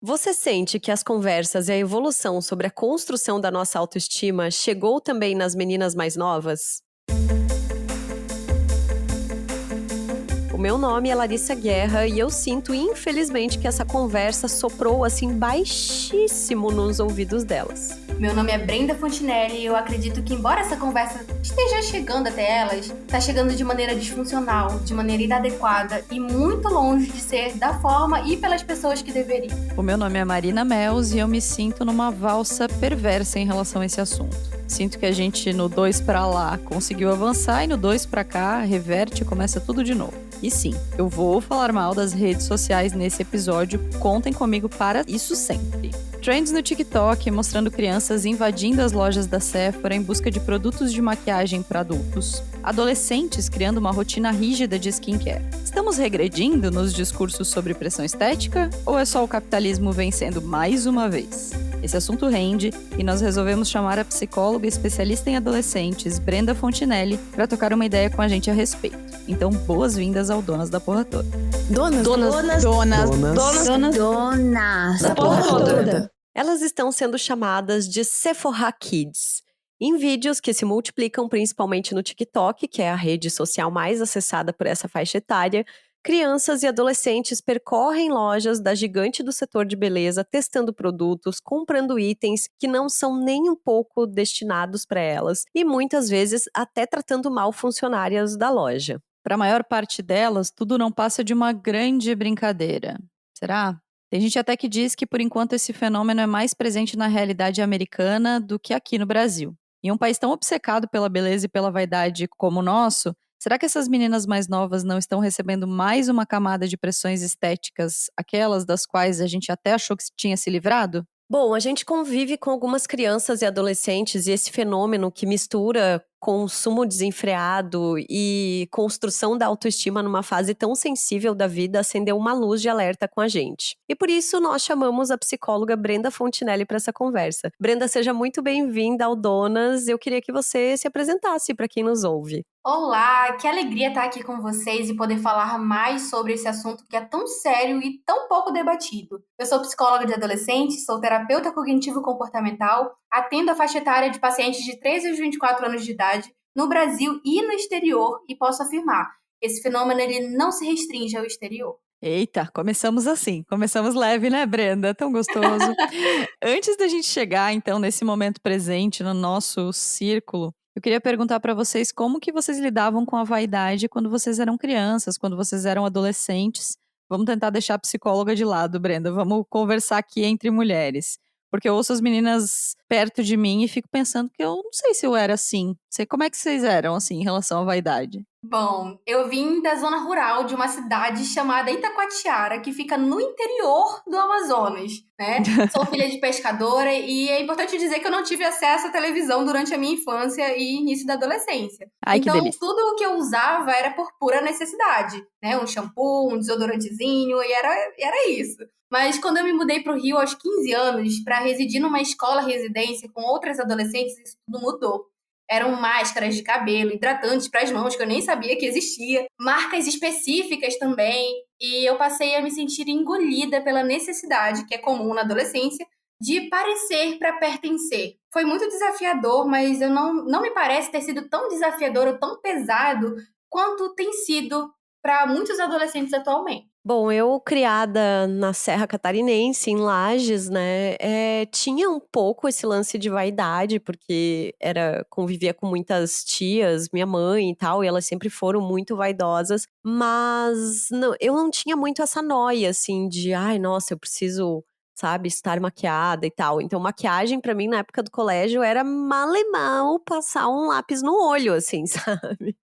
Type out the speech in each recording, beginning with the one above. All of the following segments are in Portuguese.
Você sente que as conversas e a evolução sobre a construção da nossa autoestima chegou também nas meninas mais novas? O meu nome é Larissa Guerra e eu sinto, infelizmente, que essa conversa soprou assim baixíssimo nos ouvidos delas. Meu nome é Brenda Fontinelli e eu acredito que, embora essa conversa esteja chegando até elas, está chegando de maneira disfuncional, de maneira inadequada e muito longe de ser da forma e pelas pessoas que deveriam. O meu nome é Marina Mels e eu me sinto numa valsa perversa em relação a esse assunto. Sinto que a gente no 2 pra lá conseguiu avançar e no 2 pra cá reverte e começa tudo de novo. E sim, eu vou falar mal das redes sociais nesse episódio, contem comigo para isso sempre. Trends no TikTok mostrando crianças invadindo as lojas da Sephora em busca de produtos de maquiagem para adultos. Adolescentes criando uma rotina rígida de skincare. Estamos regredindo nos discursos sobre pressão estética? Ou é só o capitalismo vencendo mais uma vez? Esse assunto rende e nós resolvemos chamar a psicóloga especialista em adolescentes, Brenda Fontinelli, para tocar uma ideia com a gente a respeito. Então, boas-vindas ao Donas da Porra Toda. Donas da porra toda. Elas estão sendo chamadas de Sephora Kids. Em vídeos que se multiplicam principalmente no TikTok, que é a rede social mais acessada por essa faixa etária, crianças e adolescentes percorrem lojas da gigante do setor de beleza, testando produtos, comprando itens que não são nem um pouco destinados para elas e muitas vezes até tratando mal funcionárias da loja. Para a maior parte delas, tudo não passa de uma grande brincadeira. Será? Tem gente até que diz que, por enquanto, esse fenômeno é mais presente na realidade americana do que aqui no Brasil. Em um país tão obcecado pela beleza e pela vaidade como o nosso, será que essas meninas mais novas não estão recebendo mais uma camada de pressões estéticas, aquelas das quais a gente até achou que tinha se livrado? Bom, a gente convive com algumas crianças e adolescentes e esse fenômeno que mistura consumo desenfreado e construção da autoestima numa fase tão sensível da vida acendeu uma luz de alerta com a gente. E por isso nós chamamos a psicóloga Brenda Fontinelli para essa conversa. Brenda, seja muito bem-vinda ao Donas. Eu queria que você se apresentasse para quem nos ouve. Olá, que alegria estar aqui com vocês e poder falar mais sobre esse assunto que é tão sério e tão pouco debatido. Eu sou psicóloga de adolescentes, sou terapeuta cognitivo-comportamental, atendo a faixa etária de pacientes de 13 aos 24 anos de idade no Brasil e no exterior e posso afirmar, esse fenômeno ele não se restringe ao exterior. Eita, começamos assim. Começamos leve, né, Brenda? Tão gostoso. Antes da gente chegar, então, nesse momento presente no nosso círculo, eu queria perguntar para vocês como que vocês lidavam com a vaidade quando vocês eram crianças, quando vocês eram adolescentes. Vamos tentar deixar a psicóloga de lado, Brenda. Vamos conversar aqui entre mulheres. Porque eu ouço as meninas perto de mim e fico pensando que eu não sei se eu era assim. Sei como é que vocês eram, assim, em relação à vaidade. Bom, eu vim da zona rural de uma cidade chamada Itacoatiara, que fica no interior do Amazonas, né? Sou filha de pescadora e é importante dizer que eu não tive acesso à televisão durante a minha infância e início da adolescência. Ai, que Então, delícia. tudo o que eu usava era por pura necessidade, né? Um shampoo, um desodorantezinho e era isso. Mas quando eu me mudei para o Rio aos 15 anos para residir numa escola residência com outras adolescentes, isso tudo mudou. Eram máscaras de cabelo, hidratantes para as mãos, que eu nem sabia que existia, marcas específicas também, e eu passei a me sentir engolida pela necessidade, que é comum na adolescência, de parecer para pertencer. Foi muito desafiador, mas eu não me parece ter sido tão desafiador ou tão pesado quanto tem sido para muitos adolescentes atualmente. Bom, eu criada na Serra Catarinense, em Lages, né, tinha um pouco esse lance de vaidade, porque convivia com muitas tias, minha mãe e tal, e elas sempre foram muito vaidosas, mas eu não tinha muito essa noia, assim, de, ai, nossa, eu preciso, sabe, estar maquiada e tal. Então, maquiagem pra mim, na época do colégio, era mal passar um lápis no olho, assim, sabe?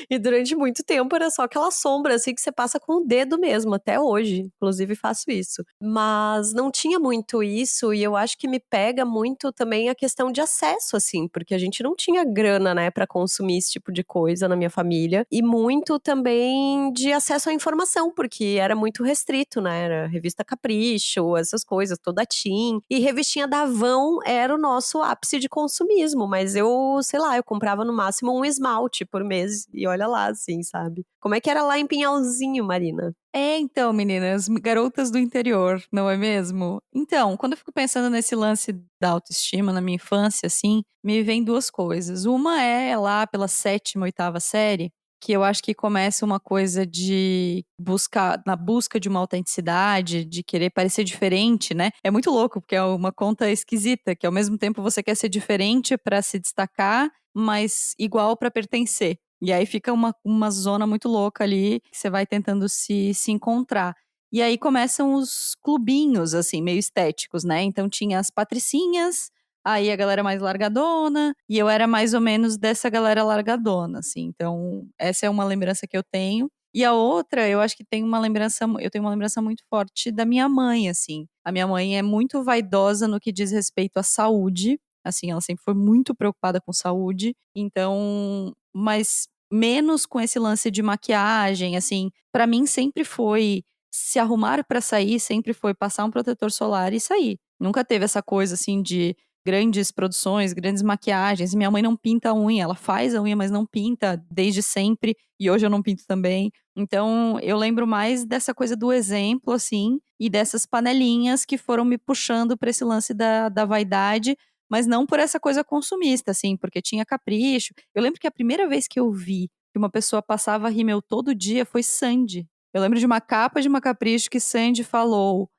E durante muito tempo era só aquela sombra, assim, que você passa com o dedo mesmo, até hoje, inclusive faço isso. Mas não tinha muito isso, e eu acho que me pega muito também a questão de acesso, assim, porque a gente não tinha grana, né, pra consumir esse tipo de coisa na minha família, e muito também de acesso à informação, porque era muito restrito, né, era revista Capricho, essas coisas. coisas, toda teen. E revistinha da Avon era o nosso ápice de consumismo, mas eu, sei lá, eu comprava no máximo um esmalte por mês e olha lá, assim, sabe? Como é que era lá em Pinhalzinho, Marina? Então, meninas, garotas do interior, não é mesmo? Então, quando eu fico pensando nesse lance da autoestima na minha infância, assim, me vem duas coisas. Uma é lá pela 7ª, 8ª série, que eu acho que começa uma coisa de buscar, na busca de uma autenticidade, de querer parecer diferente, né? É muito louco, porque é uma conta esquisita, que ao mesmo tempo você quer ser diferente para se destacar, mas igual para pertencer. E aí fica uma zona muito louca ali, que você vai tentando se encontrar. E aí começam os clubinhos, assim, meio estéticos, né? Então tinha as patricinhas, aí a galera mais largadona, e eu era mais ou menos dessa galera largadona, assim. Então, essa é uma lembrança que eu tenho. E a outra, eu acho que eu tenho uma lembrança muito forte da minha mãe, assim. A minha mãe é muito vaidosa no que diz respeito à saúde, assim, ela sempre foi muito preocupada com saúde. Então, mas menos com esse lance de maquiagem, assim, pra mim sempre foi se arrumar pra sair, sempre foi passar um protetor solar e sair. Nunca teve essa coisa assim de grandes produções, grandes maquiagens. Minha mãe não pinta a unha, ela faz a unha, mas não pinta desde sempre, e hoje eu não pinto também. Então, eu lembro mais dessa coisa do exemplo, assim, e dessas panelinhas que foram me puxando pra esse lance da vaidade, mas não por essa coisa consumista, assim, porque tinha capricho. Eu lembro que a primeira vez que eu vi que uma pessoa passava rímel todo dia foi Sandy. Eu lembro de uma capa de uma Capricho que Sandy falou: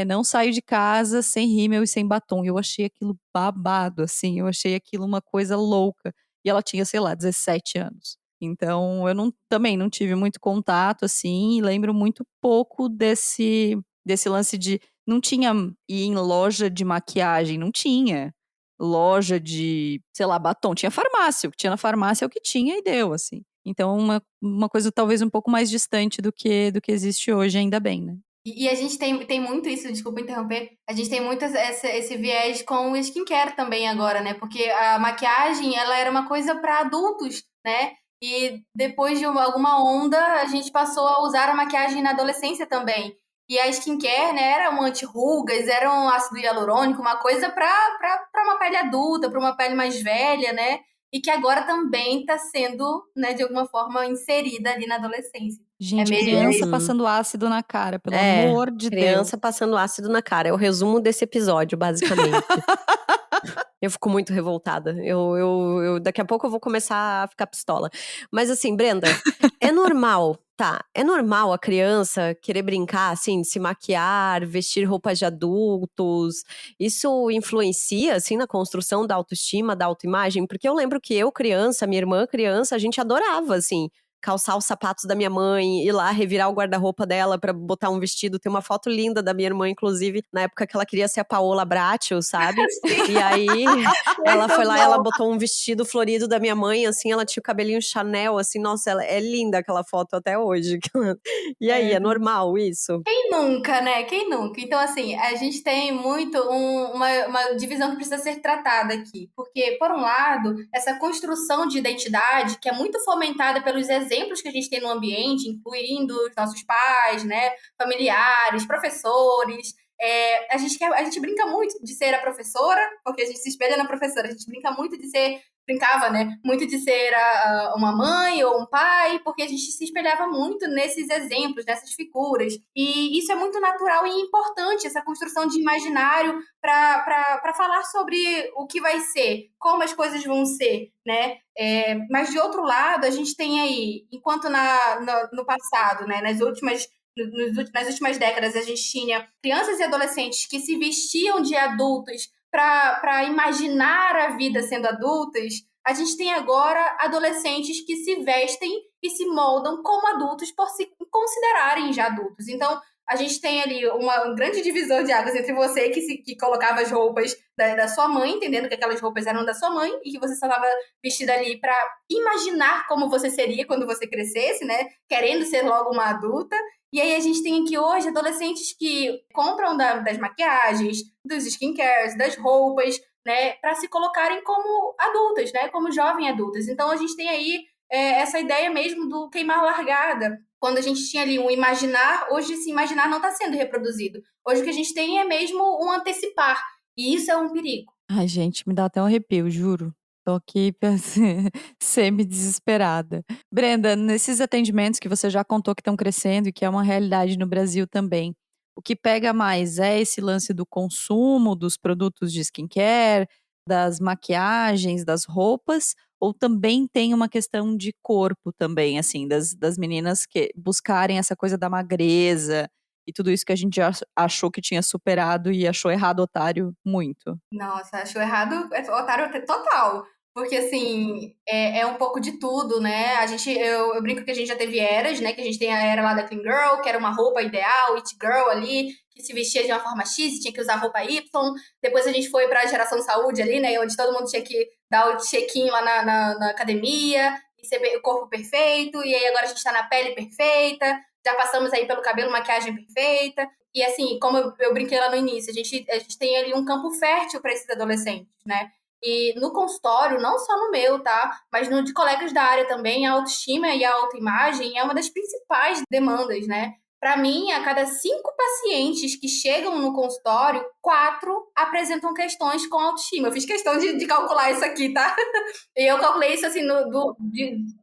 não saio de casa sem rímel e sem batom. E eu achei aquilo babado, assim, eu achei aquilo uma coisa louca. E ela tinha, sei lá, 17 anos. Então, eu também não tive muito contato, assim, e lembro muito pouco desse lance de. Não tinha ir em loja de maquiagem, não tinha loja de, sei lá, batom. Tinha farmácia. O que tinha na farmácia é o que tinha e deu, assim. Então, uma coisa talvez um pouco mais distante do que existe hoje, ainda bem, né? E a gente tem muito isso, desculpa interromper, a gente tem muito esse viés com o skincare também agora, né? Porque a maquiagem, ela era uma coisa para adultos, né? E depois de alguma onda, a gente passou a usar a maquiagem na adolescência também. E a skincare, né, era um anti-rugas, era um ácido hialurônico, uma coisa para uma pele adulta, para uma pele mais velha, né? E que agora também está sendo, né, de alguma forma, inserida ali na adolescência. É Gente, mesmo. criança passando ácido na cara, pelo É, amor de Deus. criança passando ácido na cara. É o resumo desse episódio, basicamente. Eu fico muito revoltada. Daqui a pouco eu vou começar a ficar pistola. Mas assim, Brenda, é normal, tá? É normal a criança querer brincar, assim, de se maquiar, vestir roupas de adultos. Isso influencia, assim, na construção da autoestima, da autoimagem? Porque eu lembro que eu, criança, minha irmã, criança, a gente adorava, assim, calçar os sapatos da minha mãe, ir lá revirar o guarda-roupa dela pra botar um vestido. Tem uma foto linda da minha irmã, inclusive, na época que ela queria ser a Paola Bracho, sabe? E aí, ela foi lá, ela botou um vestido florido da minha mãe, assim, ela tinha o cabelinho Chanel, assim, nossa, ela é linda aquela foto até hoje. E aí, é normal isso? Quem nunca, né? Quem nunca? Então, assim, a gente tem muito uma divisão que precisa ser tratada aqui. Porque, por um lado, essa construção de identidade, que é muito fomentada pelos exemplos que a gente tem no ambiente, incluindo os nossos pais, né? Familiares, professores. A gente brinca muito de ser a professora, porque a gente se espelha na professora. A gente brinca muito de ser brincava, né, muito de ser uma mãe ou um pai, porque a gente se espelhava muito nesses exemplos, nessas figuras. E isso é muito natural e importante, essa construção de imaginário para falar sobre o que vai ser, como as coisas vão ser, né? Mas, de outro lado, a gente tem aí, enquanto no passado, né, nas últimas décadas, a gente tinha crianças e adolescentes que se vestiam de adultos para imaginar a vida sendo adultas, a gente tem agora adolescentes que se vestem e se moldam como adultos por se considerarem já adultos. Então, a gente tem ali uma grande divisão de águas entre você que colocava as roupas da sua mãe, entendendo que aquelas roupas eram da sua mãe e que você só estava vestida ali para imaginar como você seria quando você crescesse, né? Querendo ser logo uma adulta. E aí a gente tem aqui hoje adolescentes que compram das maquiagens, dos skincares, das roupas, né, para se colocarem como adultas, né, como jovens adultas. Então a gente tem aí essa ideia mesmo do queimar largada, quando a gente tinha ali um imaginar, hoje esse imaginar não está sendo reproduzido. Hoje o que a gente tem é mesmo um antecipar. E isso é um perigo. Ai, gente, me dá até um arrepio, juro. Tô aqui semi-desesperada. Brenda, nesses atendimentos que você já contou que estão crescendo e que é uma realidade no Brasil também, o que pega mais é esse lance do consumo dos produtos de skincare, das maquiagens, das roupas, ou também tem uma questão de corpo também, assim, das meninas que buscarem essa coisa da magreza e tudo isso que a gente já achou que tinha superado e achou errado, otário, muito? Nossa, achou errado, é otário total. Porque, assim, é um pouco de tudo, né? Eu brinco que a gente já teve eras, né? Que a gente tem a era lá da Clean Girl, que era uma roupa ideal, It Girl ali, que se vestia de uma forma X e tinha que usar roupa Y. Depois a gente foi pra geração saúde ali, né? Onde todo mundo tinha que dar o check-in lá na academia, e ser o corpo perfeito. E aí agora a gente tá na pele perfeita. Já passamos aí pelo cabelo, maquiagem perfeita. E assim, como eu brinquei lá no início, a gente tem ali um campo fértil para esses adolescentes, né? E no consultório, não só no meu, tá? Mas no de colegas da área também, a autoestima e a autoimagem é uma das principais demandas, né? Para mim, a cada 5 pacientes que chegam no consultório, 4 apresentam questões com autoestima. Eu fiz questão de calcular isso aqui, tá? E eu calculei isso assim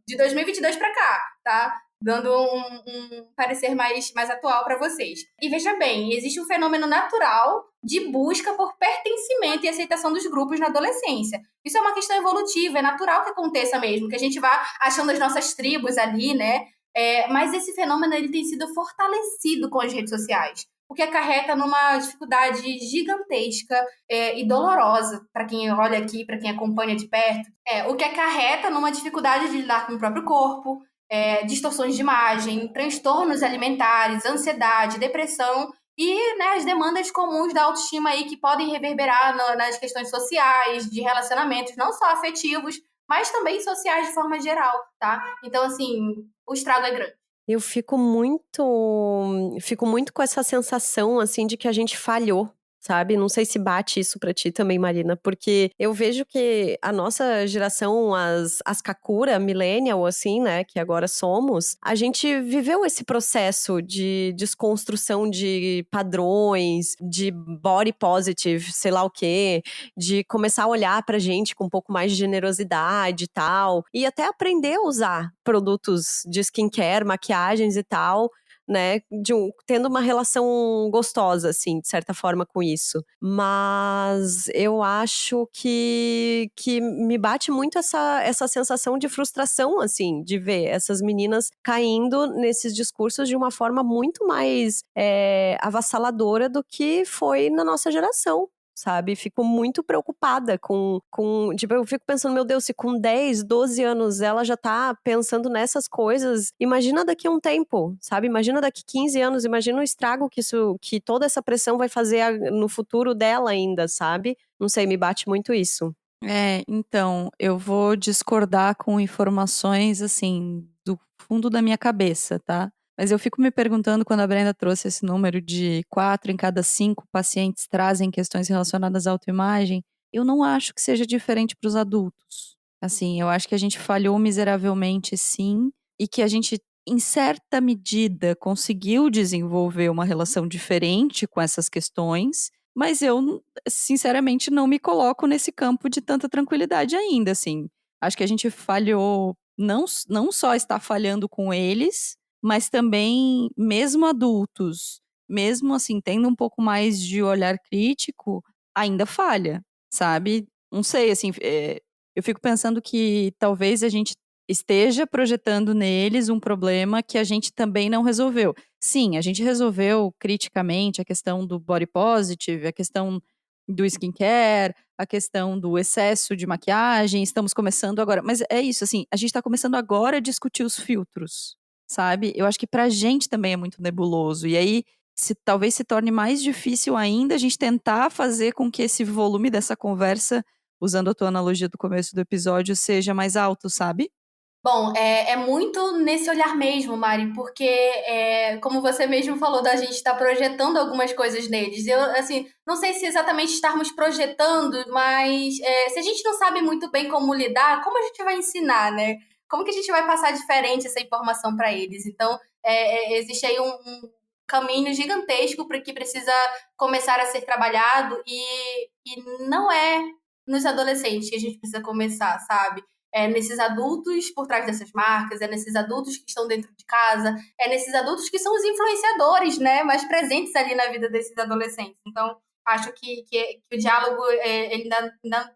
de 2022 para cá, tá? Dando um parecer mais atual para vocês. E veja bem, existe um fenômeno natural de busca por pertencimento e aceitação dos grupos na adolescência. Isso é uma questão evolutiva, é natural que aconteça mesmo, que a gente vá achando as nossas tribos ali, né? Mas esse fenômeno ele tem sido fortalecido com as redes sociais, o que acarreta numa dificuldade gigantesca e dolorosa para quem olha aqui, para quem acompanha de perto. O que acarreta numa dificuldade de lidar com o próprio corpo, distorções de imagem, transtornos alimentares, ansiedade, depressão e, né, as demandas comuns da autoestima aí que podem reverberar nas questões sociais, de relacionamentos, não só afetivos, mas também sociais de forma geral, tá? Então, assim, o estrago é grande. Eu fico muito com essa sensação, assim, de que a gente falhou, sabe? Não sei se bate isso pra ti também, Marina, porque eu vejo que a nossa geração, as Kakura, millennial, assim, né, que agora somos, a gente viveu esse processo de desconstrução de padrões, de body positive, sei lá o quê, de começar a olhar pra gente com um pouco mais de generosidade e tal, e até aprender a usar produtos de skincare, maquiagens e tal, né, tendo uma relação gostosa, assim, de certa forma com isso. Mas eu acho que me bate muito essa sensação de frustração, assim, de ver essas meninas caindo nesses discursos de uma forma muito mais avassaladora do que foi na nossa geração. Sabe? Fico muito preocupada tipo, eu fico pensando, meu Deus, se com 10, 12 anos ela já tá pensando nessas coisas, imagina daqui a um tempo, sabe? Imagina daqui 15 anos, imagina o estrago que toda essa pressão vai fazer no futuro dela ainda, sabe? Não sei, me bate muito isso. Então, eu vou discordar com informações, assim, do fundo da minha cabeça, tá? Mas eu fico me perguntando, quando a Brenda trouxe esse número de 4 em cada 5 pacientes trazem questões relacionadas à autoimagem, eu não acho que seja diferente para os adultos. Assim, eu acho que a gente falhou miseravelmente, sim, e que a gente, em certa medida, conseguiu desenvolver uma relação diferente com essas questões, mas eu sinceramente não me coloco nesse campo de tanta tranquilidade ainda, assim. Acho que a gente falhou, não só está falhando com eles, mas também mesmo adultos, mesmo assim tendo um pouco mais de olhar crítico, ainda falha, sabe. Não sei, assim, eu fico pensando que talvez a gente esteja projetando neles um problema que a gente também não resolveu. Sim, a gente resolveu criticamente a questão do body positive, a questão do skincare, a questão do excesso de maquiagem, estamos começando agora. Mas é isso, assim, a gente está começando agora a discutir os filtros, sabe? Eu acho que pra gente também é muito nebuloso. E aí, talvez se torne mais difícil ainda a gente tentar fazer com que esse volume dessa conversa, usando a tua analogia do começo do episódio, seja mais alto, sabe? Bom, é muito nesse olhar mesmo, Mari, porque, como você mesmo falou, da gente estar projetando algumas coisas neles. Eu, assim, não sei se exatamente estarmos projetando, mas se a gente não sabe muito bem como lidar, como a gente vai ensinar, né? Como que a gente vai passar diferente essa informação para eles? Então, Existe aí um caminho gigantesco para que precisa começar a ser trabalhado e não é nos adolescentes que a gente precisa começar, sabe? É nesses adultos por trás dessas marcas, é nesses adultos que estão dentro de casa, é nesses adultos que são os influenciadores, né, mais presentes ali na vida desses adolescentes. Então, acho que o diálogo, ele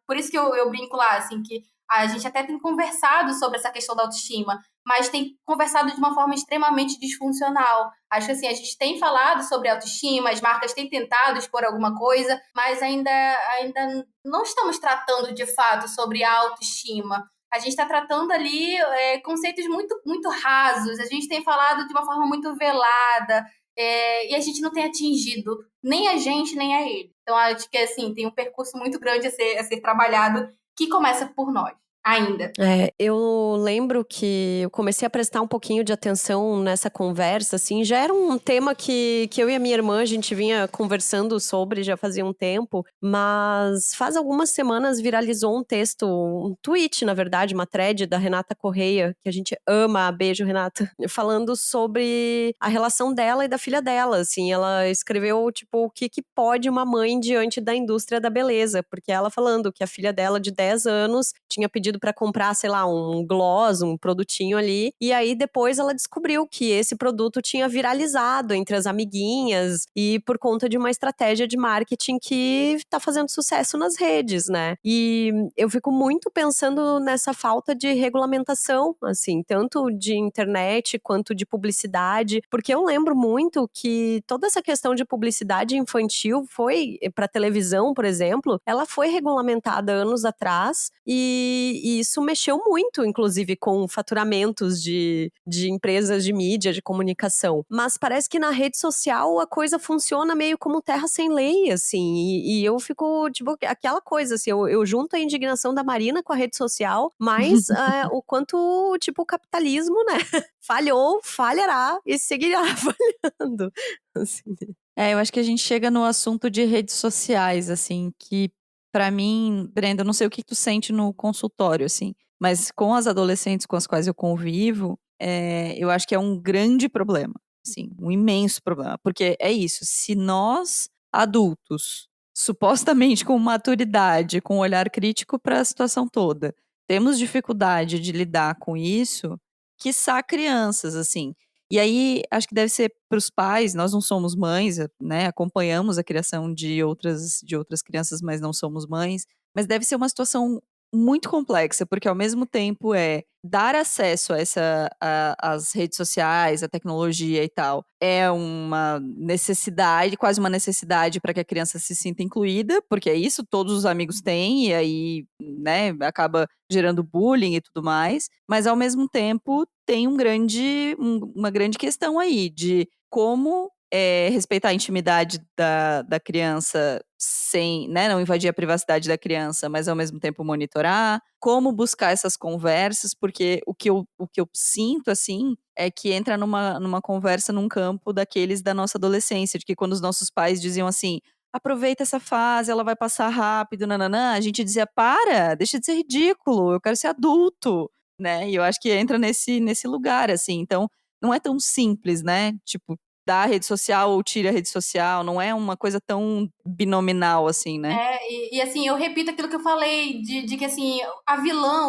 por isso que eu brinco lá, assim, que a gente até tem conversado sobre essa questão da autoestima, mas tem conversado de uma forma extremamente disfuncional. Acho que assim, a gente tem falado sobre autoestima, as marcas têm tentado expor alguma coisa, mas ainda não estamos tratando de fato sobre autoestima. A gente está tratando ali conceitos muito, muito rasos, a gente tem falado de uma forma muito velada, e a gente não tem atingido nem a gente, nem a ele. Então, acho que assim, tem um percurso muito grande a ser trabalhado, que começa por nós, ainda. Eu lembro que eu comecei a prestar um pouquinho de atenção nessa conversa, assim, já era um tema que eu e a minha irmã, a gente vinha conversando sobre já fazia um tempo, mas faz algumas semanas viralizou um texto, um tweet, na verdade, uma thread da Renata Correia, que a gente ama, beijo, Renata, falando sobre a relação dela e da filha dela, assim, ela escreveu, tipo, o que pode uma mãe diante da indústria da beleza, porque ela falando que a filha dela de 10 anos tinha pedido pra comprar, sei lá, um gloss, um produtinho ali, e aí depois ela descobriu que esse produto tinha viralizado entre as amiguinhas e por conta de uma estratégia de marketing que tá fazendo sucesso nas redes, né? E eu fico muito pensando nessa falta de regulamentação, assim, tanto de internet quanto de publicidade, porque eu lembro muito que toda essa questão de publicidade infantil foi, pra televisão, por exemplo, ela foi regulamentada anos atrás e isso mexeu muito, inclusive, com faturamentos de empresas de mídia, de comunicação. Mas parece que na rede social a coisa funciona meio como terra sem lei, assim. E eu fico, tipo, aquela coisa, assim, eu junto a indignação da Marina com a rede social, mas o quanto, tipo, o capitalismo, né, falhou, falhará e seguirá falhando. Assim. Eu acho que a gente chega no assunto de redes sociais, assim, que pra mim, Brenda, eu não sei o que tu sente no consultório, assim, mas com as adolescentes com as quais eu convivo, eu acho que é um grande problema, assim, um imenso problema, porque é isso, se nós, adultos, supostamente com maturidade, com olhar crítico para a situação toda, temos dificuldade de lidar com isso, quiçá crianças, assim. E aí, acho que deve ser para os pais, nós não somos mães, né, acompanhamos a criação de outras crianças, mas não somos mães, mas deve ser uma situação muito complexa, porque ao mesmo tempo dar acesso a às redes sociais, à tecnologia e tal, é uma necessidade, quase uma necessidade para que a criança se sinta incluída, porque é isso, todos os amigos têm, e aí, né, acaba gerando bullying e tudo mais, mas ao mesmo tempo tem uma grande questão aí de como respeitar a intimidade da criança sem, né, não invadir a privacidade da criança, mas ao mesmo tempo monitorar, como buscar essas conversas, porque o que eu sinto, assim, é que entra numa conversa num campo daqueles da nossa adolescência, de que quando os nossos pais diziam assim, aproveita essa fase, ela vai passar rápido, nananã, a gente dizia, deixa de ser ridículo, eu quero ser adulto, né, e eu acho que entra nesse lugar, assim, então, não é tão simples, né, tipo, dá a rede social ou tira a rede social, não é uma coisa tão binominal assim, né? E assim, eu repito aquilo que eu falei, de que assim,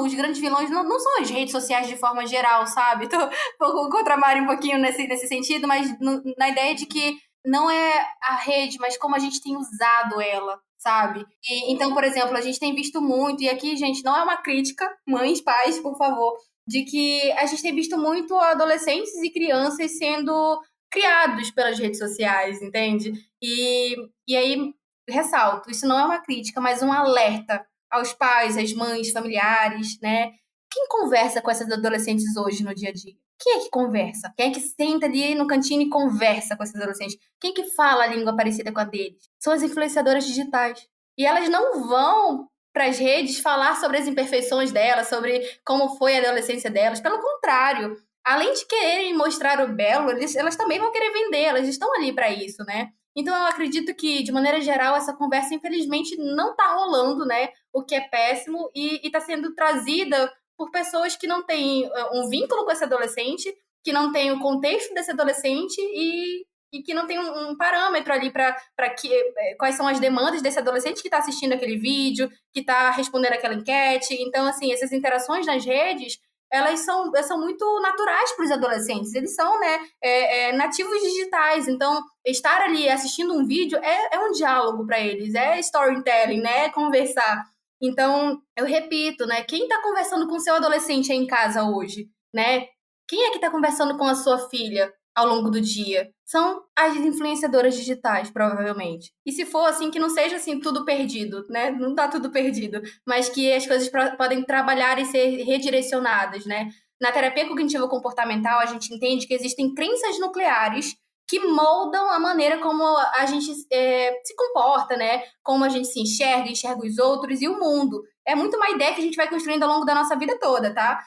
os grandes vilões não são as redes sociais de forma geral, sabe? Tô contra a Mari um pouquinho nesse sentido, mas na ideia de que não é a rede, mas como a gente tem usado ela, sabe? Então, por exemplo, a gente tem visto muito, e aqui, gente, não é uma crítica, mães, pais, por favor, de que a gente tem visto muito adolescentes e crianças sendo criados pelas redes sociais, entende? E aí, ressalto, isso não é uma crítica, mas um alerta aos pais, às mães, familiares, né? Quem conversa com essas adolescentes hoje no dia a dia? Quem é que conversa? Quem é que senta ali no cantinho e conversa com essas adolescentes? Quem é que fala a língua parecida com a deles? São as influenciadoras digitais. E elas não vão para as redes falar sobre as imperfeições delas, sobre como foi a adolescência delas. Pelo contrário, além de quererem mostrar o belo, elas também vão querer vender, elas estão ali para isso, né? Então, eu acredito que, de maneira geral, essa conversa, infelizmente, não está rolando, né? O que é péssimo e está sendo trazida por pessoas que não têm um vínculo com esse adolescente que não tem o contexto desse adolescente e que não tem um parâmetro ali para quais são as demandas desse adolescente que está assistindo aquele vídeo, que está respondendo aquela enquete. Então, assim, essas interações nas redes, elas são muito naturais para os adolescentes. Eles são, né, nativos digitais. Então, estar ali assistindo um vídeo é um diálogo para eles, é storytelling, né, é conversar. Então, eu repito, né, quem está conversando com o seu adolescente aí em casa hoje, né? Quem é que está conversando com a sua filha ao longo do dia? São as influenciadoras digitais, provavelmente. E se for assim, que não seja assim tudo perdido, né? Não tá tudo perdido, mas que as coisas podem trabalhar e ser redirecionadas, né? Na terapia cognitivo-comportamental, a gente entende que existem crenças nucleares que moldam a maneira como a gente se comporta, né? Como a gente se enxerga os outros e o mundo. É muito uma ideia que a gente vai construindo ao longo da nossa vida toda, tá?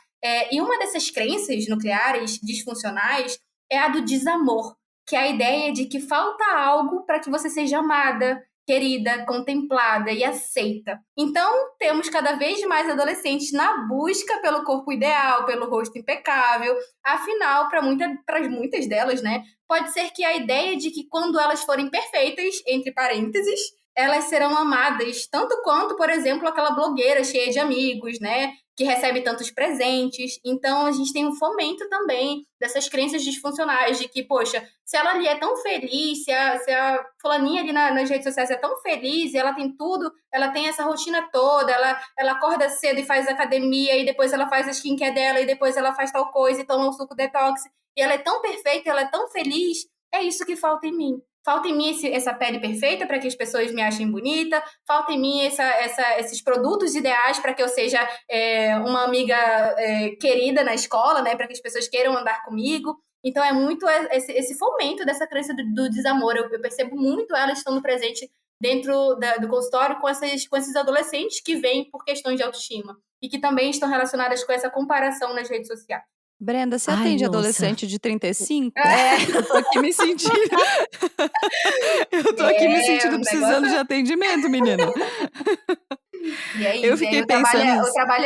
E uma dessas crenças nucleares disfuncionais é a do desamor, que é a ideia de que falta algo para que você seja amada, querida, contemplada e aceita. Então, temos cada vez mais adolescentes na busca pelo corpo ideal, pelo rosto impecável. Afinal, para muitas delas, né, pode ser que a ideia de que quando elas forem perfeitas, entre parênteses, elas serão amadas tanto quanto, por exemplo, aquela blogueira cheia de amigos, né, que recebe tantos presentes. Então, a gente tem um fomento também dessas crenças disfuncionais de que, poxa, se ela ali é tão feliz, se a fulaninha ali nas redes sociais é tão feliz, e ela tem tudo, ela tem essa rotina toda, ela acorda cedo e faz academia, e depois ela faz a skincare dela, e depois ela faz tal coisa, e toma um suco detox, e ela é tão perfeita, ela é tão feliz, é isso que falta em mim. Falta em mim essa pele perfeita para que as pessoas me achem bonita. Falta em mim esses produtos ideais para que eu seja uma amiga querida na escola, né? Para que as pessoas queiram andar comigo. Então, é muito esse fomento dessa crença do desamor. Eu percebo muito ela estando presente dentro do consultório com esses adolescentes que vêm por questões de autoestima e que também estão relacionadas com essa comparação nas redes sociais. Brenda, você Ai, atende nossa. adolescente de 35? Eu tô aqui me sentindo. Eu tô aqui me sentindo precisando de atendimento, menina. E aí, Eu fiquei o trabalho, pensando. o trabalho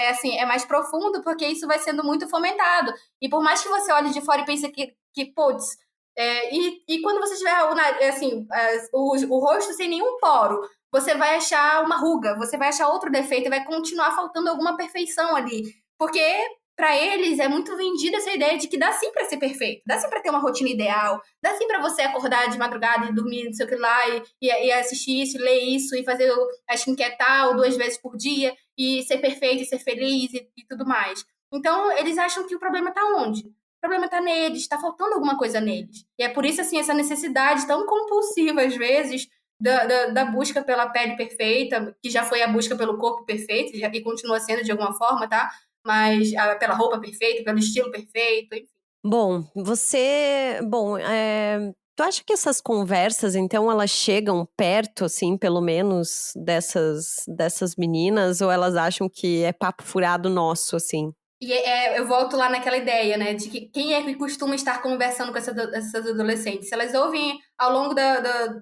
assim, é mais profundo, porque isso vai sendo muito fomentado. E por mais que você olhe de fora e pense que putz, e quando você tiver assim, o rosto sem nenhum poro, você vai achar uma ruga, você vai achar outro defeito, e vai continuar faltando alguma perfeição ali. Porque para eles é muito vendida essa ideia de que dá sim para ser perfeito, dá sim para ter uma rotina ideal, dá sim para você acordar de madrugada e dormir, não sei o que lá, e assistir isso, ler isso, e fazer a skincare tal 2 vezes por dia, e ser perfeito, e ser feliz e tudo mais. Então, eles acham que o problema tá onde? O problema tá neles, tá faltando alguma coisa neles. E é por isso, assim, essa necessidade tão compulsiva, às vezes, da busca pela pele perfeita, que já foi a busca pelo corpo perfeito, e continua sendo de alguma forma, tá? Mas pela roupa perfeita, pelo estilo perfeito, enfim. Bom, tu acha que essas conversas, então, elas chegam perto, assim, pelo menos, dessas meninas, ou elas acham que é papo furado nosso, assim? E eu volto lá naquela ideia, né, de que quem é que costuma estar conversando com essas adolescentes? Se elas ouvem ao longo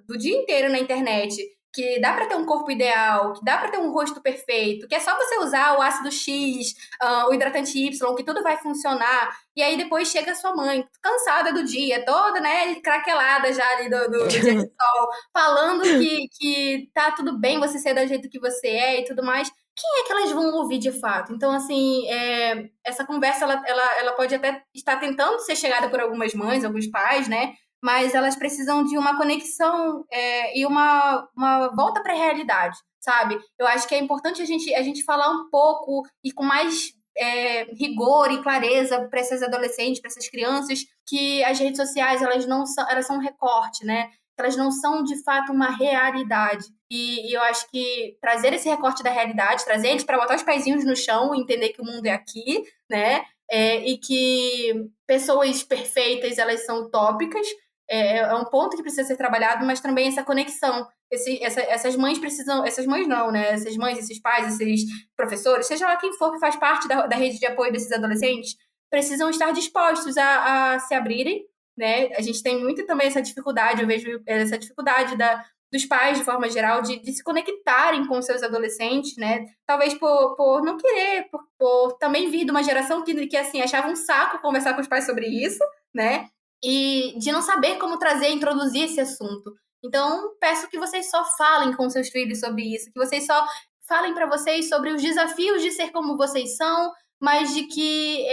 do dia inteiro na internet que dá para ter um corpo ideal, que dá para ter um rosto perfeito, que é só você usar o ácido X, o hidratante Y, que tudo vai funcionar, e aí depois chega a sua mãe, cansada do dia, toda, né, craquelada já ali do dia de sol, falando que tá tudo bem você ser do jeito que você é e tudo mais. Quem é que elas vão ouvir de fato? Então, assim, essa conversa, ela pode até estar tentando ser chegada por algumas mães, alguns pais, né? Mas elas precisam de uma conexão e uma volta para a realidade, sabe? Eu acho que é importante a gente falar um pouco e com mais rigor e clareza para essas adolescentes, para essas crianças, que as redes sociais, elas são um recorte, né? Elas não são, de fato, uma realidade. E eu acho que trazer esse recorte da realidade, trazer eles para botar os pezinhos no chão e entender que o mundo é aqui, né? E que pessoas perfeitas, elas são utópicas, é um ponto que precisa ser trabalhado, mas também essa conexão. Essas mães precisam... Essas mães não, né? Essas mães, esses pais, esses professores, seja lá quem for que faz parte da rede de apoio desses adolescentes, precisam estar dispostos a se abrirem, né? A gente tem muito também essa dificuldade, eu vejo essa dificuldade dos pais, de forma geral, de se conectarem com seus adolescentes, né? Talvez por não querer, por também vir de uma geração que assim, achava um saco conversar com os pais sobre isso, né? E de não saber como trazer, introduzir esse assunto. Então, peço que vocês só falem com seus filhos sobre isso, que vocês só falem para vocês sobre os desafios de ser como vocês são, mas de que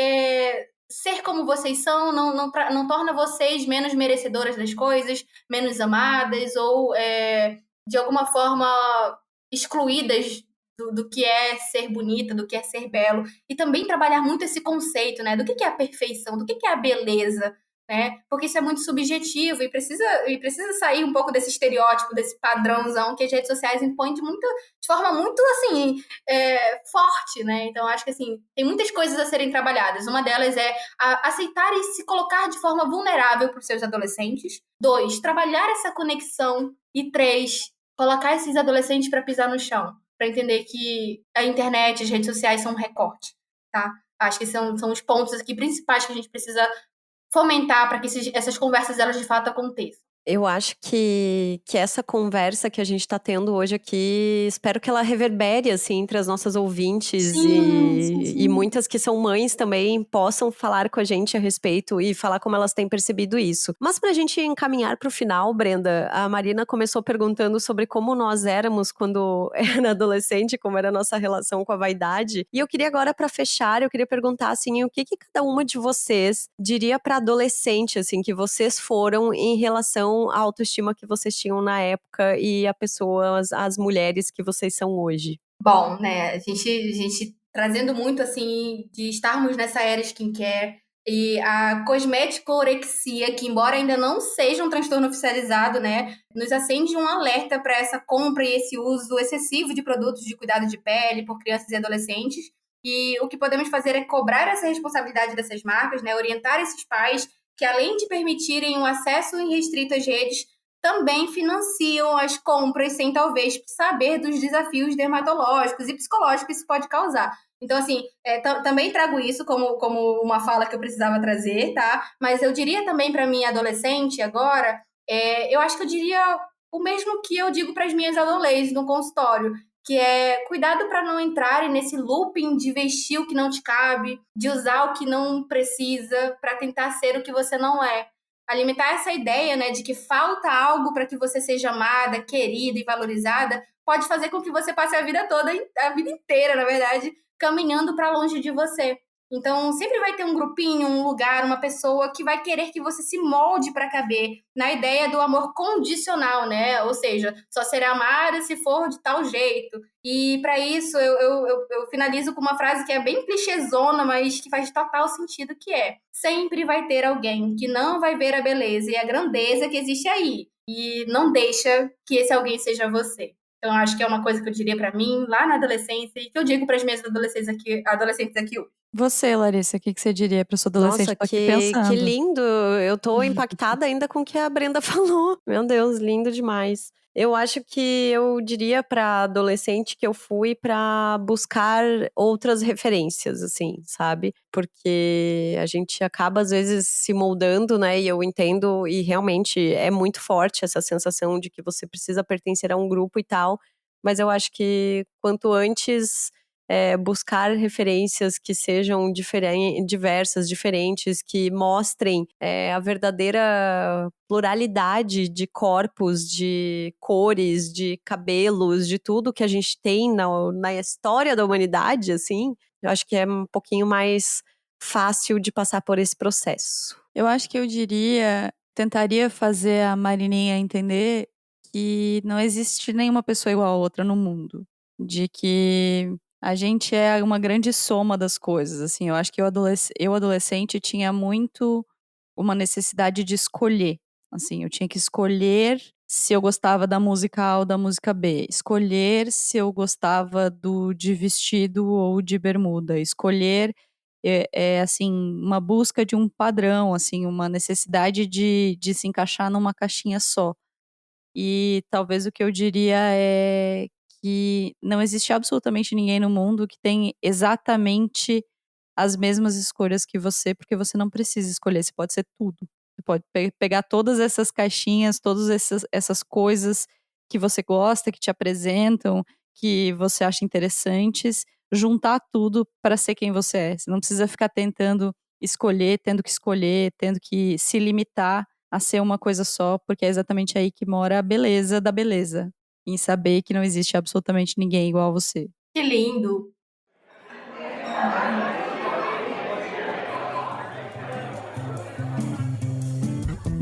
ser como vocês são não torna vocês menos merecedoras das coisas, menos amadas ou, de alguma forma, excluídas do que é ser bonita, do que é ser belo. E também trabalhar muito esse conceito, né? Do que é a perfeição, do que é a beleza, né? Porque isso é muito subjetivo e precisa sair um pouco desse estereótipo, desse padrãozão que as redes sociais impõem de forma muito, assim, forte, né? Então, acho que, assim, tem muitas coisas a serem trabalhadas. Uma delas é aceitar e se colocar de forma vulnerável para os seus adolescentes. 2, trabalhar essa conexão. E 3, colocar esses adolescentes para pisar no chão, para entender que a internet, as redes sociais são um recorte, tá? Acho que são os pontos aqui principais que a gente precisa fomentar para que essas conversas, elas de fato aconteçam. Eu acho que essa conversa que a gente tá tendo hoje aqui, espero que ela reverbere, assim, entre as nossas ouvintes e muitas que são mães também possam falar com a gente a respeito e falar como elas têm percebido isso. Mas pra gente encaminhar pro final, Brenda, a Marina começou perguntando sobre como nós éramos quando era adolescente, como era a nossa relação com a vaidade. E eu queria agora, pra fechar, eu queria perguntar, assim, o que cada uma de vocês diria pra adolescente, assim, que vocês foram em relação a autoestima que vocês tinham na época e as mulheres que vocês são hoje? Bom, né, a gente trazendo muito, assim, de estarmos nessa era skincare e a cosmético-orexia, que embora ainda não seja um transtorno oficializado, né, nos acende um alerta para essa compra e esse uso excessivo de produtos de cuidado de pele por crianças e adolescentes. E o que podemos fazer é cobrar essa responsabilidade dessas marcas, né, orientar esses pais que, além de permitirem um acesso irrestrito às redes, também financiam as compras sem talvez saber dos desafios dermatológicos e psicológicos que isso pode causar. Então, assim, também trago isso como uma fala que eu precisava trazer, tá? Mas eu diria também para minha adolescente agora, eu acho que eu diria o mesmo que eu digo para as minhas adolescentes no consultório, que é cuidado para não entrarem nesse looping de vestir o que não te cabe, de usar o que não precisa para tentar ser o que você não é. Alimentar essa ideia, né, de que falta algo para que você seja amada, querida e valorizada, pode fazer com que você passe a vida toda, a vida inteira, na verdade, caminhando para longe de você. Então, sempre vai ter um grupinho, um lugar, uma pessoa que vai querer que você se molde para caber na ideia do amor condicional, né? Ou seja, só será amada se for de tal jeito. E para isso, eu finalizo com uma frase que é bem clichêzona, mas que faz total sentido, que é: sempre vai ter alguém que não vai ver a beleza e a grandeza que existe aí. E não deixa que esse alguém seja você. Então, acho que é uma coisa que eu diria para mim lá na adolescência e que eu digo para as minhas adolescentes aqui hoje. Você, Larissa, o que você diria para sua adolescente Nossa, que tá aqui que pensando? lindo! Eu tô impactada ainda com o que a Brenda falou. Meu Deus, lindo demais. Eu acho que eu diria pra adolescente que eu fui pra buscar outras referências, assim, sabe? Porque a gente acaba, às vezes, se moldando, né? E eu entendo, e realmente é muito forte essa sensação de que você precisa pertencer a um grupo e tal. Mas eu acho que quanto antes buscar referências que sejam diversas, diferentes, que mostrem a verdadeira pluralidade de corpos, de cores, de cabelos, de tudo que a gente tem na história da humanidade, assim, eu acho que é um pouquinho mais fácil de passar por esse processo. Eu acho que eu tentaria fazer a Marininha entender que não existe nenhuma pessoa igual a outra no mundo. De que a gente é uma grande soma das coisas, assim. Eu acho que eu adolescente tinha muito uma necessidade de escolher. Assim, eu tinha que escolher se eu gostava da música A ou da música B, escolher se eu gostava de vestido ou de bermuda, escolher assim, uma busca de um padrão, assim, uma necessidade de se encaixar numa caixinha só. E talvez o que eu diria é que não existe absolutamente ninguém no mundo que tem exatamente as mesmas escolhas que você, porque você não precisa escolher, você pode ser tudo. Você pode pegar todas essas caixinhas, todas essas coisas que você gosta, que te apresentam, que você acha interessantes, juntar tudo para ser quem você é. Você não precisa ficar tentando escolher, tendo que se limitar a ser uma coisa só, porque é exatamente aí que mora a beleza da beleza. Em saber que não existe absolutamente ninguém igual a você. Que lindo!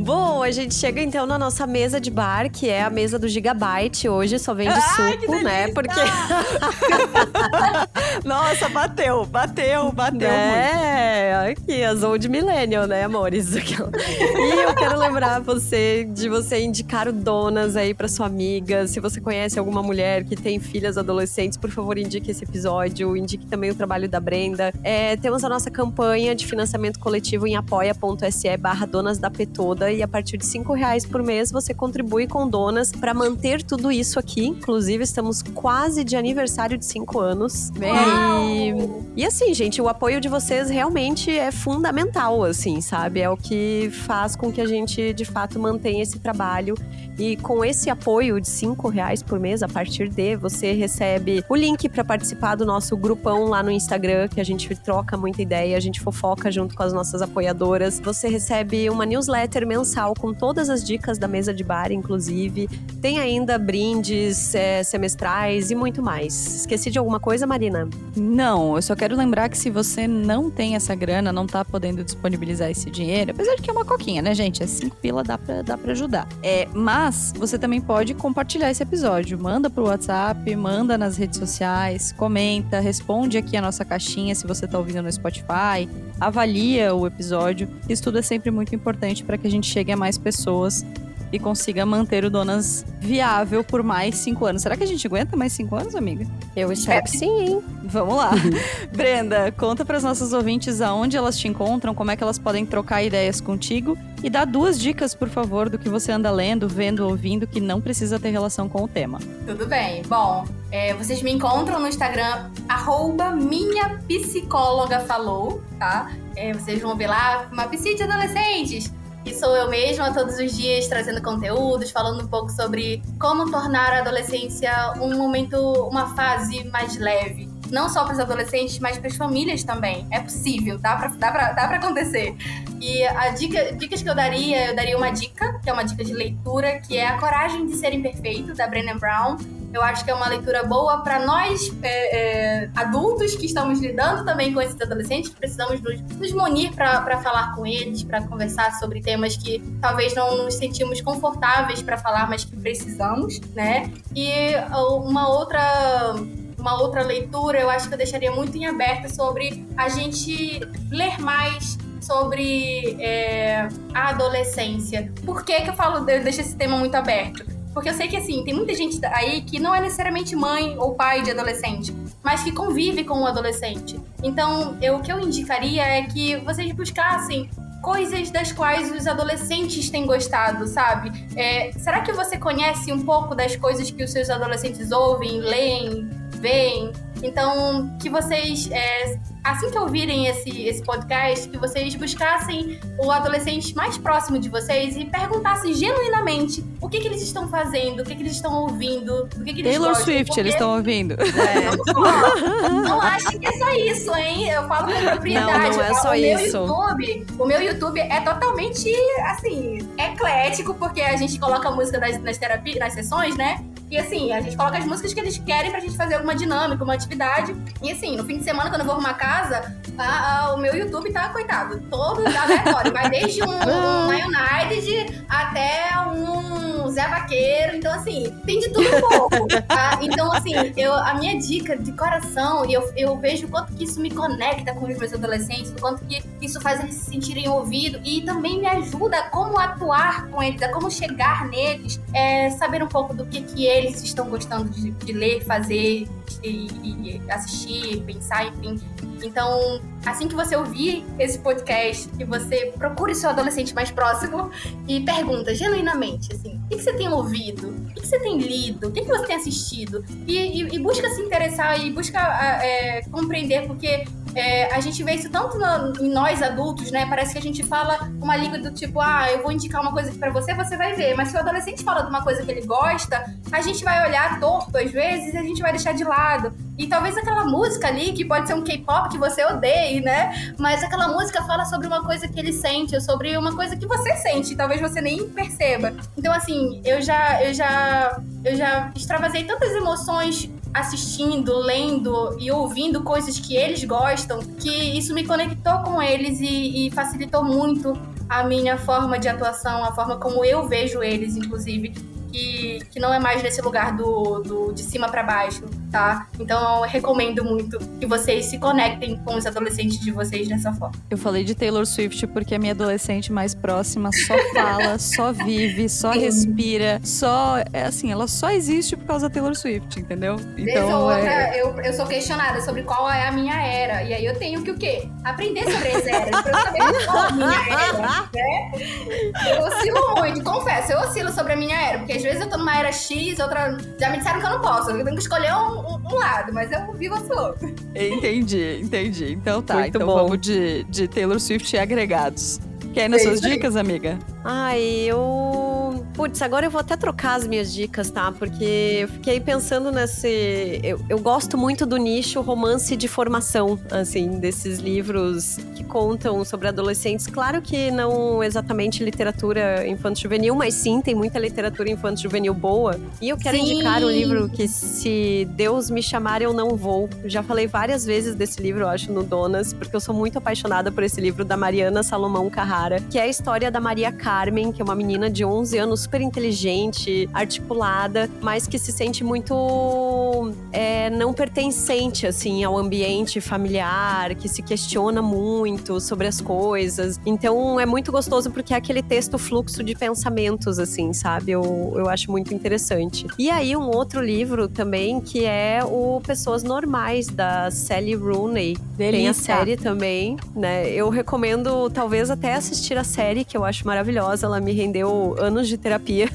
Bom, a gente chega então na nossa mesa de bar, que é a mesa do Gigabyte. Hoje só vende suco, né? Porque. Nossa, bateu muito. Aqui, as old millennial, né, amores? E eu quero lembrar de você indicar o Donas aí pra sua amiga. Se você conhece alguma mulher que tem filhas adolescentes, por favor, indique esse episódio. Indique também o trabalho da Brenda. Temos a nossa campanha de financiamento coletivo em apoia.se/donasdapetoda. E a partir de R$5 por mês, você contribui com Donas pra manter tudo isso aqui. Inclusive, estamos quase de aniversário de 5 anos. E assim, gente, o apoio de vocês realmente é fundamental, assim, sabe? É o que faz com que a gente, de fato, mantenha esse trabalho. E com esse apoio de R$5 por mês, a partir de, você recebe o link para participar do nosso grupão lá no Instagram, que a gente troca muita ideia, a gente fofoca junto com as nossas apoiadoras. Você recebe uma newsletter mensal com todas as dicas da mesa de bar, inclusive. Tem ainda brindes semestrais e muito mais. Esqueci de alguma coisa, Marina? Não, eu só quero lembrar que se você não tem essa grana, não tá podendo disponibilizar esse dinheiro, apesar de que é uma coquinha, né, gente? É 5 pila, dá pra ajudar. Mas você também pode compartilhar esse episódio. Manda pro WhatsApp, manda nas redes sociais, comenta, responde aqui a nossa caixinha se você tá ouvindo no Spotify, avalia o episódio. Isso tudo é sempre muito importante para que a gente chegue a mais pessoas e consiga manter o Donas viável por mais 5 anos. Será que a gente aguenta mais 5 anos, amiga? Eu espero que sim, hein? Vamos lá. Brenda, conta para as nossas ouvintes aonde elas te encontram, como é que elas podem trocar ideias contigo e dá 2 dicas, por favor, do que você anda lendo, vendo, ouvindo, que não precisa ter relação com o tema. Tudo bem. Bom, vocês me encontram no Instagram, @minhapsicólogafalou, tá? Vocês vão ver lá uma psi de adolescentes. E sou eu mesma, todos os dias, trazendo conteúdos, falando um pouco sobre como tornar a adolescência uma fase mais leve. Não só para os adolescentes, mas para as famílias também. É possível, dá pra acontecer. E dicas que eu daria uma dica, que é uma dica de leitura, que é A Coragem de Ser Imperfeito, da Brené Brown. Eu acho que é uma leitura boa para nós, adultos, que estamos lidando também com esses adolescentes, que precisamos nos munir para falar com eles, para conversar sobre temas que talvez não nos sentimos confortáveis para falar, mas que precisamos, né? E uma outra leitura, eu acho que eu deixaria muito em aberto sobre a gente ler mais sobre a adolescência. Por que eu deixo esse tema muito aberto? Porque eu sei que, assim, tem muita gente aí que não é necessariamente mãe ou pai de adolescente, mas que convive com o adolescente. Então, o que eu indicaria é que vocês buscassem coisas das quais os adolescentes têm gostado, sabe? Será que você conhece um pouco das coisas que os seus adolescentes ouvem, leem, veem? Então, que vocês, assim que ouvirem esse podcast, que vocês buscassem o adolescente mais próximo de vocês e perguntassem genuinamente o que eles estão fazendo, o que eles estão ouvindo, do que eles Taylor gostam. Swift, eles estão ouvindo. Não acho que é só isso, hein? Eu falo com propriedade. Não é só isso. O meu YouTube é totalmente, assim, eclético, porque a gente coloca a música nas terapias, nas sessões, né? E assim, a gente coloca as músicas que eles querem pra gente fazer alguma dinâmica, uma atividade. E assim, no fim de semana, quando eu vou arrumar casa, o meu YouTube tá, coitado, todo aleatório. Vai desde um United até um Zé Vaqueiro. Então, assim, tem de tudo um pouco. Tá? Então, assim, a minha dica de coração, e eu vejo o quanto que isso me conecta com os meus adolescentes, o quanto que isso faz eles se sentirem ouvidos e também me ajuda a como atuar com eles, a como chegar neles, saber um pouco do que eles estão gostando de ler, fazer e assistir, pensar, enfim. Então, assim que você ouvir esse podcast, que você procure seu adolescente mais próximo e pergunta genuinamente, assim, o que você tem ouvido? O que você tem lido? O que você tem assistido? E busca se interessar e busca compreender, porque a gente vê isso tanto em nós adultos, né? Parece que a gente fala uma língua do tipo, eu vou indicar uma coisa aqui pra você, você vai ver. Mas se o adolescente fala de uma coisa que ele gosta, a gente vai olhar torto às vezes e a gente vai deixar de lado. E talvez aquela música ali, que pode ser um K-pop que você odeie, né? Mas aquela música fala sobre uma coisa que ele sente, ou sobre uma coisa que você sente, talvez você nem perceba. Então, assim, eu já extravasei tantas emoções assistindo, lendo e ouvindo coisas que eles gostam, que isso me conectou com eles e facilitou muito a minha forma de atuação, a forma como eu vejo eles, inclusive, que não é mais nesse lugar de cima pra baixo, tá? Então eu recomendo muito que vocês se conectem com os adolescentes de vocês dessa forma. Eu falei de Taylor Swift porque a minha adolescente mais próxima só fala, só vive, só respira, ela só existe por causa da Taylor Swift, entendeu? Vez ou outra, eu sou questionada sobre qual é a minha era, e aí eu tenho que o quê? Aprender sobre as eras, pra eu saber qual é a minha era, né? Eu oscilo muito, confesso, eu oscilo sobre a minha era, porque às vezes eu tô numa era X, outra... Já me disseram que eu não posso, eu tenho que escolher um lado, mas eu vivo esse outro. Entendi. Então tá, Muito então bom. vamos de Taylor Swift e agregados. Quer ir nas suas dicas, amiga? Putz, agora eu vou até trocar as minhas dicas, tá? Porque eu fiquei pensando nesse... Eu gosto muito do nicho romance de formação, assim, desses livros que contam sobre adolescentes. Claro que não exatamente literatura infanto-juvenil, mas sim, tem muita literatura infanto-juvenil boa. E eu quero indicar um livro que, se Deus me chamar, eu não vou. Já falei várias vezes desse livro, eu acho, no Donas, porque eu sou muito apaixonada por esse livro da Mariana Salomão Carrara, que é a história da Maria Carmen, que é uma menina de 11 anos, super inteligente, articulada, mas que se sente muito não pertencente, assim, ao ambiente familiar, que se questiona muito sobre as coisas. Então, é muito gostoso porque é aquele texto fluxo de pensamentos, assim, sabe? Eu acho muito interessante. E aí, um outro livro também, que é o Pessoas Normais, da Sally Rooney. Delícia. Tem a série também, né? Eu recomendo, talvez, até assistir a série, que eu acho maravilhosa. Ela me rendeu anos de terapia.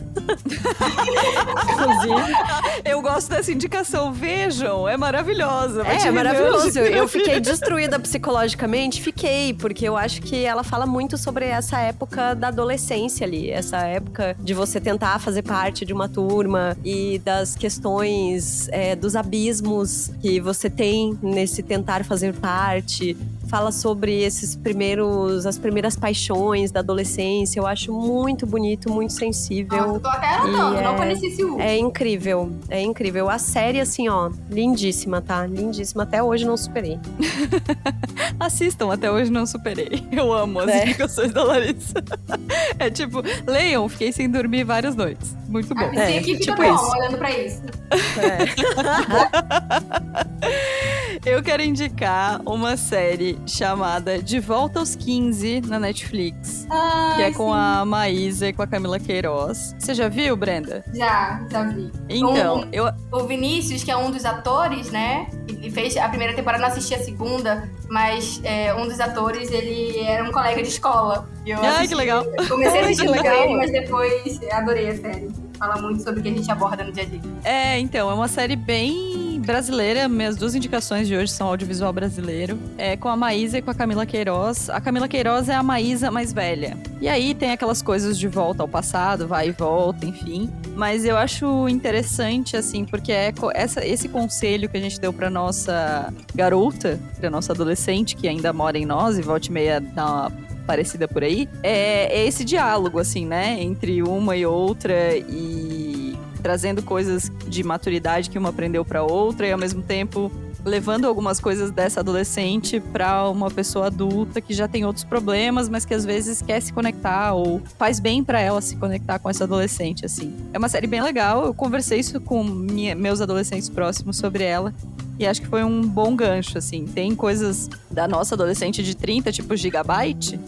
Inclusive. Eu gosto dessa indicação, vejam, é maravilhosa. É maravilhoso. Eu fiquei destruída psicologicamente? Fiquei, porque eu acho que ela fala muito sobre essa época da adolescência ali. Essa época de você tentar fazer parte de uma turma e das questões, dos abismos que você tem nesse tentar fazer parte. Fala sobre as primeiras paixões da adolescência. Eu acho muito bonito, muito sensível. Nossa, eu tô até anotando, não conheci esse último. É incrível. A série, assim, ó, lindíssima, tá? Lindíssima. Até hoje não superei. Assistam, até hoje não superei. Eu amo as indicações da Larissa. É tipo, leiam, fiquei sem dormir várias noites. Muito bom. A aqui fica tipo bom, isso. olhando pra isso. Eu quero indicar uma série chamada De Volta aos 15 na Netflix. Que é com a Maísa e com a Camila Queiroz. Você já viu, Brenda? Já vi. Então, O Vinícius, que é um dos atores, né? Ele fez a primeira temporada, não assisti a segunda, mas um dos atores, ele era um colega de escola. Que legal. Comecei a assistir que com legal. ele, mas depois adorei a série. Fala muito sobre o que a gente aborda no dia a dia. Então, é uma série bem brasileira. Minhas duas indicações de hoje são audiovisual brasileiro. É com a Maísa e com a Camila Queiroz. A Camila Queiroz é a Maísa mais velha. E aí tem aquelas coisas de volta ao passado, vai e volta, enfim. Mas eu acho interessante, assim, porque esse conselho que a gente deu pra nossa garota, pra nossa adolescente, que ainda mora em nós e volta e meia dá uma parecida por aí, é esse diálogo, assim, né, entre uma e outra e trazendo coisas de maturidade que uma aprendeu pra outra e ao mesmo tempo levando algumas coisas dessa adolescente pra uma pessoa adulta que já tem outros problemas, mas que às vezes quer se conectar ou faz bem pra ela se conectar com essa adolescente, assim. É uma série bem legal, eu conversei isso com meus adolescentes próximos sobre ela. E acho que foi um bom gancho, assim. Tem coisas da nossa adolescente de 30, tipo Gigabyte.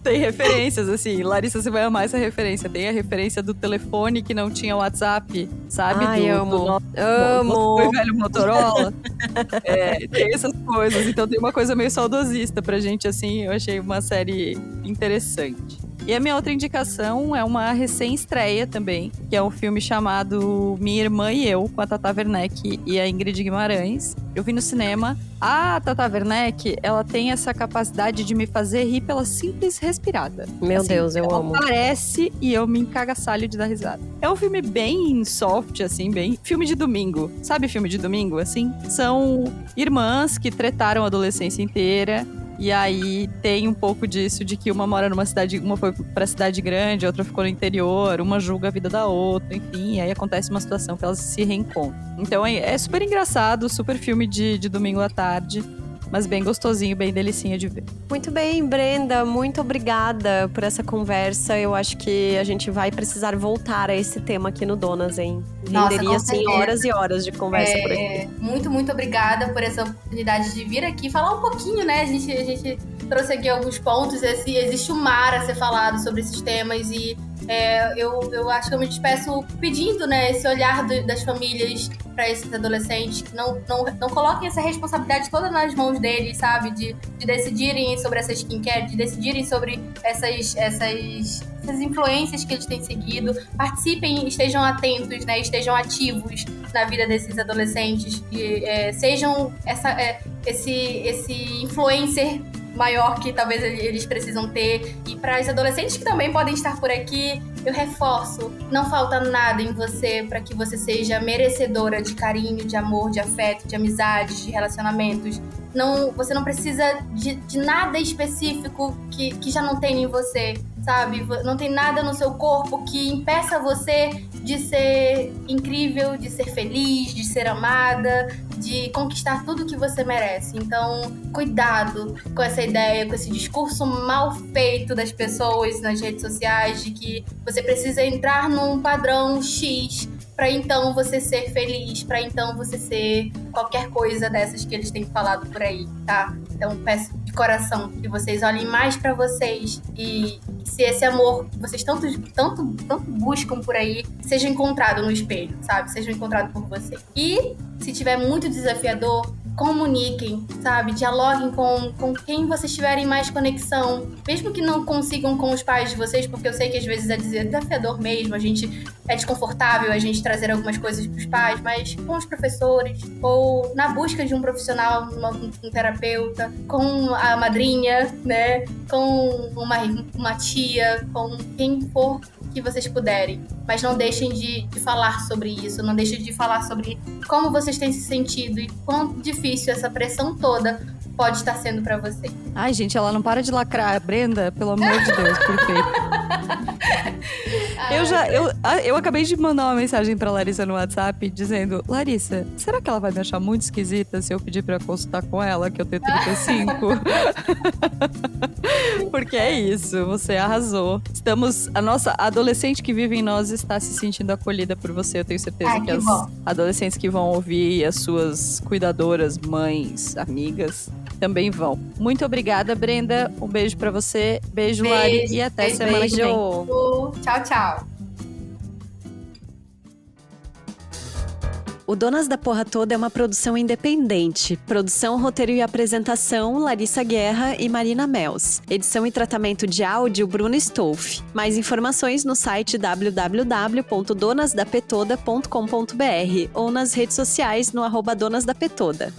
Tem referências, assim. Larissa, você vai amar essa referência. Tem a referência do telefone que não tinha WhatsApp, sabe? Ai, amo. Foi velho Motorola. Tem essas coisas. Então tem uma coisa meio saudosista pra gente, assim. Eu achei uma série interessante. E a minha outra indicação é uma recém-estreia também, que é um filme chamado Minha Irmã e Eu, com a Tata Werneck e a Ingrid Guimarães. Eu vi no cinema. A Tata Werneck, ela tem essa capacidade de me fazer rir pela simples respirada. Meu Deus, eu amo. Ela aparece e eu me encagaçalho de dar risada. É um filme bem soft, assim, bem... Filme de domingo. Sabe filme de domingo, assim? São irmãs que tretaram a adolescência inteira. E aí tem um pouco disso, de que uma mora numa cidade, uma foi pra cidade grande, a outra ficou no interior, uma julga a vida da outra, enfim. E aí acontece uma situação que elas se reencontram. Então é super engraçado, super filme de domingo à tarde. Mas bem gostosinho, bem delicinha de ver. Muito bem, Brenda, muito obrigada por essa conversa. Eu acho que a gente vai precisar voltar a esse tema aqui no Donas, hein? Renderia, assim, horas e horas de conversa por aqui. Muito, muito obrigada por essa oportunidade de vir aqui falar um pouquinho, né? A gente trouxe aqui alguns pontos. Existe um mar a ser falado sobre esses temas e eu acho que eu me despeço pedindo, né, esse olhar das famílias para esses adolescentes, que não coloquem essa responsabilidade toda nas mãos deles, sabe? De decidirem sobre essa skincare, de decidirem sobre essas influências que eles têm seguido. Participem, estejam atentos, né? Estejam ativos na vida desses adolescentes, que sejam esse influencer maior que talvez eles precisam ter. E para os adolescentes que também podem estar por aqui, eu reforço, não falta nada em você para que você seja merecedora de carinho, de amor, de afeto, de amizades, de relacionamentos. Você não precisa de nada específico que já não tem em você, sabe? Não tem nada no seu corpo que impeça você de ser incrível, de ser feliz, de ser amada, de conquistar tudo que você merece. Então, cuidado com essa ideia, com esse discurso mal feito das pessoas nas redes sociais de que você precisa entrar num padrão X para então você ser feliz, para então você ser qualquer coisa dessas que eles têm falado por aí, tá? Então peço de coração que vocês olhem mais para vocês e se esse amor que vocês tanto buscam por aí seja encontrado no espelho, sabe? Seja encontrado por você. E se tiver muito desafiador, comuniquem, sabe? Dialoguem com quem vocês tiverem mais conexão. Mesmo que não consigam com os pais de vocês, porque eu sei que às vezes é desafiador mesmo, é desconfortável a gente trazer algumas coisas pros pais, mas com os professores, ou na busca de um profissional, um terapeuta, com a madrinha, né? Com uma tia, com quem for que vocês puderem. Mas não deixem de falar sobre isso, não deixem de falar sobre como vocês têm se sentido e quão difícil essa pressão toda pode estar sendo pra você. Ai, gente, ela não para de lacrar. Brenda, pelo amor de Deus, perfeito. Eu acabei de mandar uma mensagem pra Larissa no WhatsApp dizendo: Larissa, será que ela vai me achar muito esquisita se eu pedir pra consultar com ela, que eu tenho 35? Porque é isso, você arrasou. A nossa adolescente que vive em nós está se sentindo acolhida por você. Eu tenho certeza que as adolescentes que vão ouvir, as suas cuidadoras, mães, amigas, também vão. Muito obrigada, Brenda. Um beijo pra você. Beijo, Lari. E até semana que vem. Tchau, tchau. O Donas da Porra Toda é uma produção independente. Produção, roteiro e apresentação, Larissa Guerra e Marina Mels. Edição e tratamento de áudio, Bruno Stolf. Mais informações no site www.donasdapetoda.com.br ou nas redes sociais no @donasdapetoda.